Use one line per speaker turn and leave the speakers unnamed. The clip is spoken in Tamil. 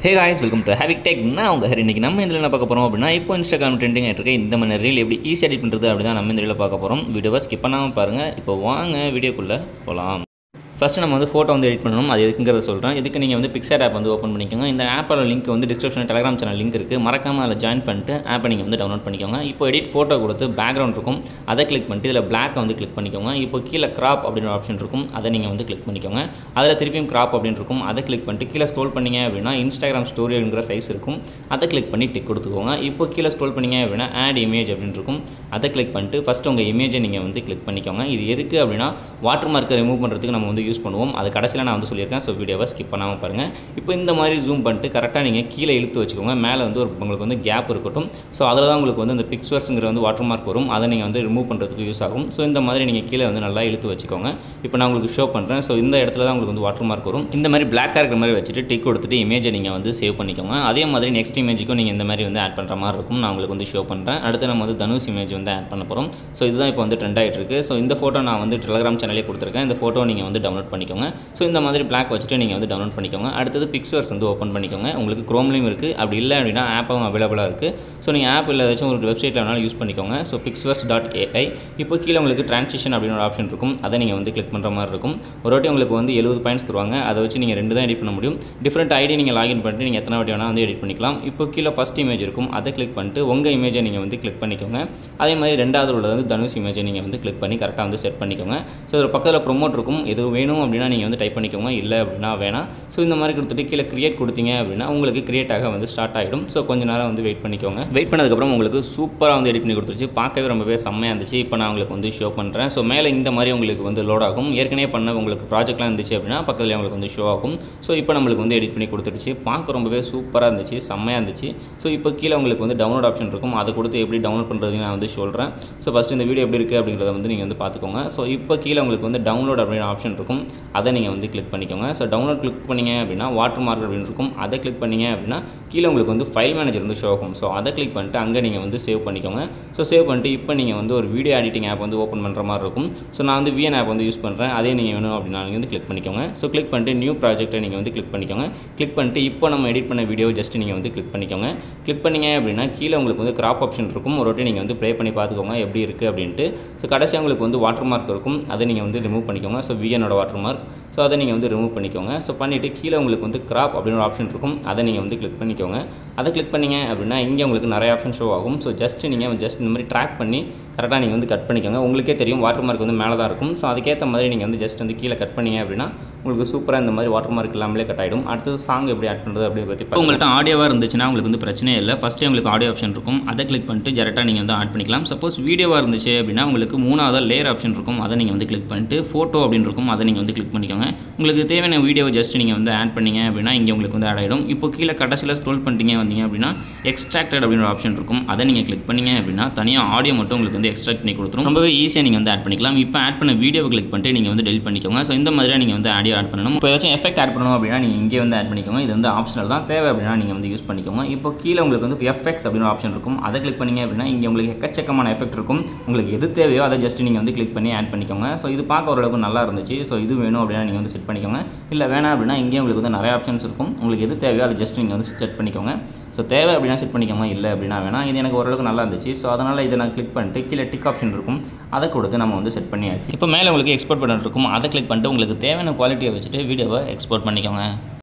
Hey guys, welcome to Havik Tech. நான் உங்கள் ஹரி. இன்றைக்கி நம்ம இதில் என்ன பார்க்க போகிறோம் அப்படின்னா, இப்போ இன்ஸ்டாகிராம் ட்ரெண்டிங் ஆகிட்டு இருக்க இந்த மாதிரி ரீல் எப்படி ஈஸி எடிட் பண்ணுறது அப்படி தான் நம்ம இந்த ரீலில் பார்க்க போகிறோம். வீடியோவை ஸ்கிப் பண்ணாமல் பாருங்கள். இப்போ வாங்க வீடியோக்குள்ளே போகலாம். ஃபஸ்ட்டு நம்ம ஃபோட்டோ எடிட் பண்ணணும். அது எதுக்குங்கிறத சொல்கிறேன். இதுக்கு நீங்கள் பிக்சர் ஆப் ஓப்பன் பண்ணிக்கோங்க. இந்த ஆப்போட லிங்க் டிஸ்கிரிப்ஷனில் டெலிகிராம் சேனல் லிங்க் இருக்குது. மறக்காமல் அதில் ஜாயின் பண்ணிட்டு ஆப்பை நீங்கள் டவுன்லோட் பண்ணிக்கோங்க. இப்போ எடிட் ஃபோட்டோ கொடுத்து பேக்ரவுண்ட் இருக்கும், அதை கிளிக் பண்ணிட்டு இதில் பிளாக்கை கிளிக் பண்ணிக்கோங்க. இப்போ கீழே கிராப் அப்படின்ற ஆப்ஷன் இருக்கும், அதை நீங்கள் கிளிக் பண்ணிக்கோங்க. அதில் திருப்பியும் கிராப் அப்படின்னு இருக்கும், அதை கிளிக் பண்ணிட்டு கீழே ஸ்க்ரோல் பண்ணிங்க அப்படின்னா இன்ஸ்டாகிராம் ஸ்டோரிங்கிற சைஸ் இருக்கும், அதை கிளிக் பண்ணி டிக் கொடுத்துக்கோங்க. இப்போ கீழே ஸ்க்ரோல் பண்ணிங்க அப்படின்னா ஆட் இமேஜ் அப்படின்னு இருக்கும், அதை கிளிக் பண்ணிட்டு ஃபஸ்ட்டு உங்கள் இமேஜை நீங்கள் கிளிக் பண்ணிக்கோங்க. இது எதுக்கு அப்படின்னா வாட்டர் மார்க்கை ரிமூவ் பண்ணுறதுக்கு நம்ம யூஸ் பண்ணுவோம். அது கடைசியில் நான் சொல்லியிருக்கேன். ஸோ வீடியோவை ஸ்கிப் பண்ணாமல் பாருங்கள். இப்போ இந்த மாதிரி ஜூம் பண்ணிட்டு கரெக்டாக நீங்கள் கீழே இழுத்து வச்சுக்கோங்க. மேலே உங்களுக்கு கேப் இருக்கட்டும். ஸோ அதில் தான் உங்களுக்கு அந்த பிக்சர்ஸுங்கிற வாட்டர் மார்க் வரும், அதை நீங்கள் ரிமூவ் பண்ணுறதுக்கு யூஸ் ஆகும். ஸோ இந்த மாதிரி நீங்கள் கீழே நல்லா இழுத்து வச்சுக்கோங்க. இப்போ நான் உங்களுக்கு ஷோ பண்ணுறேன். ஸோ இந்த இடத்துல தான் உங்களுக்கு வாட்டர் மார்க் வரும். இந்த மாதிரி பிளாக்காக இருக்கிற மாதிரி வச்சுட்டு டிக் கொடுத்துட்டு இமேஜை நீங்கள் சேவ் பண்ணிக்கோங்க. அதே மாதிரி நெக்ஸ்ட் இமேஜுக்கும் நீங்கள் இந்த மாதிரி ஆட் பண்ணுற மாதிரி இருக்கும். நான் உங்களுக்கு ஷோ பண்ணுறேன். அடுத்து நம்ம தனுஷ் இமேஜ் ஆட் பண்ண போகிறோம். ஸோ இதுதான் இப்போ ட்ரெண்ட் ஆகிட்டு இருக்குது. ஸோ இந்த ஃபோட்டோ நான் டெலிகிராம் சேனலே கொடுத்துருக்கேன். இந்த ஃபோட்டோ நீங்கள் டவுன்லோட் பண்ணிக்கோங்க. ஸோ இந்த மாதிரி பிளாக் வச்சுட்டு நீங்கள் டவுன்லோட் பண்ணிக்கோங்க. அடுத்தது பிக்சர்ஸ் ஓப்பன் பண்ணிக்கோங்க. உங்களுக்கு குரோம்லையும் இருக்குது, அப்படி இல்லை அப்படின்னா ஆப்பும் அவைலபிளாக இருக்குது. ஸோ நீங்கள் ஆப் இல்லை ஏதாச்சும் ஒரு வெப்சைட்டில் வேணாலும் யூஸ் பண்ணிக்கோங்க. So pixverse.ai. இப்போ கீழே உங்களுக்கு ட்ரான்சிஷன் அப்படின்னு ஒரு ஆப்ஷன் இருக்கும், அதை நீங்கள் கிளிக் பண்ணுற மாதிரி இருக்கும். ஒரு வாட்டி உங்களுக்கு 70 பாயிண்ட்ஸ் தருவாங்க. அதை வச்சு நீங்கள் 2 தான் எடிட் பண்ண முடியும். டிஃப்ரெண்ட் ஐடி நீங்கள் லாகின் பண்ணிட்டு நீங்கள் எத்தனை வாட்டி வேணால் எடிட் பண்ணிக்கலாம். இப்போ கீழே ஃபஸ்ட் இமேஜ் இருக்கும், அதை கிளிக் பண்ணிட்டு உங்கள் இமேஜை நீங்கள் கிளிக் பண்ணிக்கோங்க. அதே மாதிரி ரெண்டாவது உள்ளது தனுஷ் இமேஜை நீங்கள் கிளிக் பண்ணி கரெக்டாக செட் பண்ணிக்கோங்க. ஸோ ஒரு பக்கத்தில் ப்ரொமோட் இருக்கும், எது வேணும் அப்படின்னா நீங்கள் டைப் பண்ணிக்கோங்க, இல்லை அப்படின்னா வேணாம். ஸோ இந்த மாதிரி கொடுத்துட்டு கீழே கிரியேட் கொடுத்தீங்க அப்படின்னா உங்களுக்கு கிரியேட் ஆக ஸ்டார்ட் ஆகிடும். ஸோ கொஞ்சம் நேரம் வெயிட் பண்ணிக்கோங்க. வெயிட் பண்ணதுக்கப்புறம் உங்களுக்கு சூப்பராக எடிட் பண்ணி கொடுத்துருச்சு. பார்க்கவே ரொம்பவே செம்மையாக இருந்துச்சு. இப்போ நான் உங்களுக்கு ஷோ பண்ணுறேன். ஸோ மேலே இந்த மாதிரி உங்களுக்கு லோட் ஆகும். ஏற்கனவே பண்ண உங்களுக்கு ப்ராஜெக்ட்லாம் இருந்துச்சு அப்படின்னா பக்கத்தில் உங்களுக்கு ஷோ ஆகும். ஸோ இப்போ நம்மளுக்கு எடிட் பண்ணி கொடுத்துருச்சு. பார்க்க ரொம்பவே சூப்பராக இருந்துச்சு, செம்மையாக இருந்துச்சு. ஸோ இப்போ கீழே உங்களுக்கு டவுன்லோட் ஆப்ஷன் இருக்கும், அதை கொடுத்து எப்படி டவுன்லோட் பண்ணுறதுன்னு நான் சொல்கிறேன். ஸோ ஃபஸ்ட்டு இந்த வீடியோ எப்படி இருக்குது அப்படிங்கிறத நீங்கள் பார்த்துக்கோங்க. ஸோ இப்போ கீழே உங்களுக்கு டவுன்லோட் அப்படின்ற ஆப்ஷன் இருக்கும், அதை நீங்கள் கிளிக் பண்ணிக்கோங்க. ஸோ டவுன்லோட் கிளிக் பண்ணிங்க அப்படின்னா வாட்டர் மார்க் அப்படின்னு இருக்கும், அதை கிளிக் பண்ணிங்க அப்படின்னா கீழே உங்களுக்கு ஃபைல் மேனேஜர் ஷோ ஆகும். ஸோ அதை கிளிக் பண்ணிட்டு அங்கே நீங்கள் சேவ் பண்ணிக்கோங்க. ஸோ சேவ் பண்ணிட்டு இப்போ நீங்கள் ஒரு வீடியோ எடிட்டிங் ஆப் ஓப்பன் பண்ணுற மாதிரி இருக்கும். ஸோ நான் விஎன் ஆப் யூஸ் பண்ணுறேன். அதே நீங்கள் வேணும் அப்படின்னா நீங்கள் கிளிக் பண்ணிக்கோங்க. ஸோ கிளிக் பண்ணிட்டு நியூ ப்ராஜெக்ட்டை நீங்கள் கிளிக் பண்ணிக்கோங்க. கிளிக் பண்ணிட்டு இப்போ நம்ம எடிட் பண்ண வீடியோ ஜஸ்ட் நீங்கள் கிளிக் பண்ணிக்கோங்க. கிளிக் பண்ணிங்க அப்படின்னா கீழே உங்களுக்கு கிராப் ஆப்ஷன் இருக்கும். ஒரு வாட்டி நீங்கள் ப்ளே பண்ணி பார்த்துக்கோங்க எப்படி இருக்குது அப்படின்ட்டு. ஸோ கடைசியாக உங்களுக்கு வாட்டர் மார்க் இருக்கும், அதை நீங்கள் ரிமூவ் பண்ணிக்கோங்க. ஸோ விஎனோட வாட்டர் மார்க், ஸோ அதை நீங்கள் ரிமூவ் பண்ணிக்கோங்க. ஸோ பண்ணிவிட்டு கீழே உங்களுக்கு கிராப் அப்படின்னு ஒரு ஆப்ஷன் இருக்கும், அதை நீங்கள் கிளிக் பண்ணிக்கோங்க. அதை கிளிக் பண்ணிங்க அப்படின்னா இங்கே உங்களுக்கு நிறைய ஆப்ஷன் ஷோ ஆகும். ஸோ நீங்கள் இந்த மாதிரி ட்ராக் பண்ணி கரெக்டாக நீங்கள் கட் பண்ணிக்கோங்க. உங்களுக்கே தெரியும் வாட்டர் மார்க் மேலே தான் இருக்கும். ஸோ அதுக்கேற்ற மாதிரி நீங்கள் ஜஸ்ட் கீழே கட் பண்ணிங்க அப்படின்னா உங்களுக்கு சூப்பராக இந்த மாதிரி வாட்டர் மார்க் இல்லாமலே கட் ஆகிடும். அடுத்தது சாங் எப்படி ஆட் பண்ணுறது அப்படி பற்றி உங்கள்கிட்ட ஆடியோவாக இருந்துச்சுன்னா உங்களுக்கு பிரச்சனையே இல்லை. ஃபஸ்ட்டே உங்களுக்கு ஆடியோ ஆப்ஷன் இருக்கும், அதை கிளிக் பண்ணிட்டு டேரெக்டாக நீங்கள் ஆட் பண்ணிக்கலாம். சப்போஸ் வீடியோவாக இருந்துச்சு அப்படின்னா உங்களுக்கு 3வது லேயர் ஆப்ஷன் இருக்கும், அதை நீங்கள் கிளிக் பண்ணிட்டு ஃபோட்டோ அப்படின்னு இருக்கும், அதை நீங்கள் கிளிக் பண்ணிக்கோங்க. உங்களுக்கு தேவையான வீடியோவை ஜஸ்ட் நீங்கள் ஆட் பண்ணிங்க அப்படின்னா இங்கே உங்களுக்கு ஆட் ஆகிடும். இப்போ கீழே கடைசியில் ஸ்க்ரோல் பண்ணிட்டீங்க வந்தீங்க அப்படின்னா எக்ஸ்ட்ராக்டட் அப்படின்ற ஆப்ஷன் இருக்கும், அதை நீங்கள் கிளிக் பண்ணிங்க அப்படின்னா தனியாக ஆடியோ மட்டும் உங்களுக்கு எக்ஸ்ட்ராக்ட் பண்ணி கொடுத்துரும். ரொம்பவே ஈஸியாக நீங்கள் ஆட் பண்ணிக்கலாம். இப்போ ஆட் பண்ண வீடியோவை கிளிக் பண்ணிட்டு நீங்கள் டெலிட் பண்ணிக்கோங்க. ஸோ இந்த மாதிரி நீங்கள் ஆடியோ ஆட் பண்ணணும். இப்போ ஏதாச்சும் எஃபெக்ட் ஆட் பண்ணணும் அப்படின்னா நீங்கள் இங்கே ஆட் பண்ணிக்கோங்க. இது ஆப்ஷனல் தான், தேவை அப்படின்னா நீங்கள் யூஸ் பண்ணிக்கோங்க. இப்போ கீழே உங்களுக்கு எஃபெக்ட்ஸ் அப்படின்னு ஆப்ஷன் இருக்கும், அதை கிளிக் பண்ணிங்க அப்படின்னா இங்கே உங்களுக்கு எக்கச்சக்கமான எஃபெக்ட் இருக்கும். உங்களுக்கு எது தேவையோ அதை ஜஸ்ட் நீங்கள் கிளிக் பண்ணி ஆட் பண்ணிக்கோங்க. ஸோ இது பார்க்க ஓரளவுக்கு நல்லா இருந்துச்சு. ஸோ இது வேணும் அப்படின்னா நீங்கள் செட் பண்ணிக்கோங்க. இல்லை வேணாம் அப்படின்னா இங்கே உங்களுக்கு நிறைய ஆப்ஷன்ஸ் இருக்கும், உங்களுக்கு எது தேவையோ அதை ஜஸ்ட் நீங்கள் செட் பண்ணிக்கோங்க. ஸோ தேவை அப்படின்னா செட் பண்ணிக்கோங்க, இல்லை அப்படின்னா வேணாம். இது எனக்கு ஓரளவுக்கு நல்லா இருந்துச்சு. ஸோ அதனால் இதை நான் கிளிக் பண்ணிட்டு கீழே டிக் ஆப்ஷன் இருக்கும், அதை கொடுத்து நம்ம செட் பண்ணியாச்சு. இப்போ மேலே உங்களுக்கு எக்ஸ்போர்ட் பட்டன் இருக்கும், அதை கிளிக் பண்ணிட்டு உங்களுக்கு தேவையான குவாலிட்டியை வச்சுட்டு வீடியோவை எக்ஸ்போர்ட் பண்ணிக்கோங்க.